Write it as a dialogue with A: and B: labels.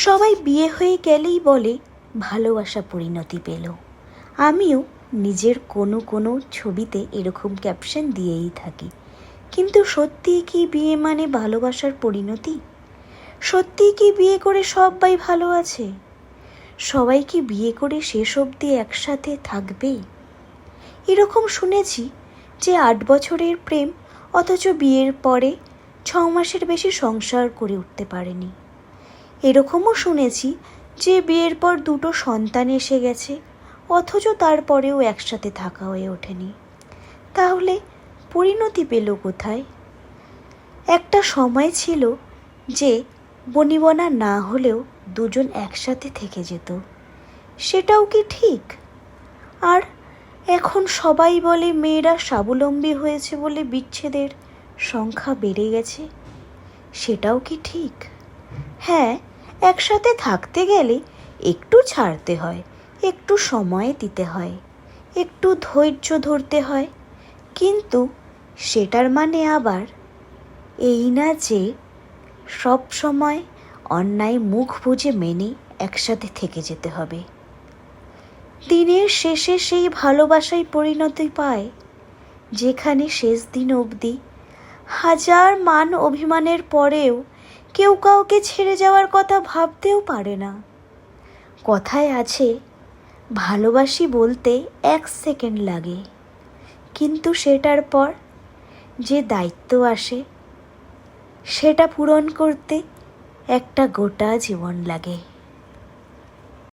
A: সবাই বিয়ে হয়ে গেলেই বলে ভালোবাসা পরিণতি পেল। আমিও নিজের কোনো কোনো ছবিতে এরকম ক্যাপশন দিয়েই থাকি। কিন্তু সত্যিই কি বিয়ে মানে ভালোবাসার পরিণতি? সত্যিই কি বিয়ে করে সবাই ভালো আছে? সবাই কি বিয়ে করে শেষ অবধি একসাথে থাকবে? এরকম শুনেছি যে 8 বছরের প্রেম অথচ বিয়ের পরে 6 মাসের বেশি সংসার করে উঠতে পারেনি। এরকমও শুনেছি যে বিয়ের পর 2টো সন্তান এসে গেছে অথচ তারপরেও একসাথে থাকা হয়ে ওঠেনি। তাহলে পরিণতি পেল কোথায়? একটা সময় ছিল যে বনিবনা না হলেও দুজন একসাথে থেকে যেত, সেটাও কি ঠিক? আর এখন সবাই বলে মেয়েরা স্বাবলম্বী হয়েছে বলে বিচ্ছেদের সংখ্যা বেড়ে গেছে, সেটাও কি ঠিক? হ্যাঁ, একসাথে থাকতে গেলে একটু ছাড়তে হয়, একটু সময় দিতে হয়, একটু ধৈর্য ধরতে হয়, কিন্তু সেটার মানে আবার এই না যে সব সময় অন্যায় মুখ বুজে মেনে একসাথে থেকে যেতে হবে। দিনের শেষে সেই ভালোবাসাই পরিণতি পায় যেখানে শেষ দিন অবধি হাজার মান অভিমানের পরেও কেউ কাউকে ছেড়ে যাওয়ার কথা ভাবতেও পারে না। কথায় আছে, ভালোবাসি বলতে 1 সেকেন্ড লাগে, কিন্তু সেটার পর যে দায়িত্ব আসে সেটা পূরণ করতে একটা গোটা জীবন লাগে।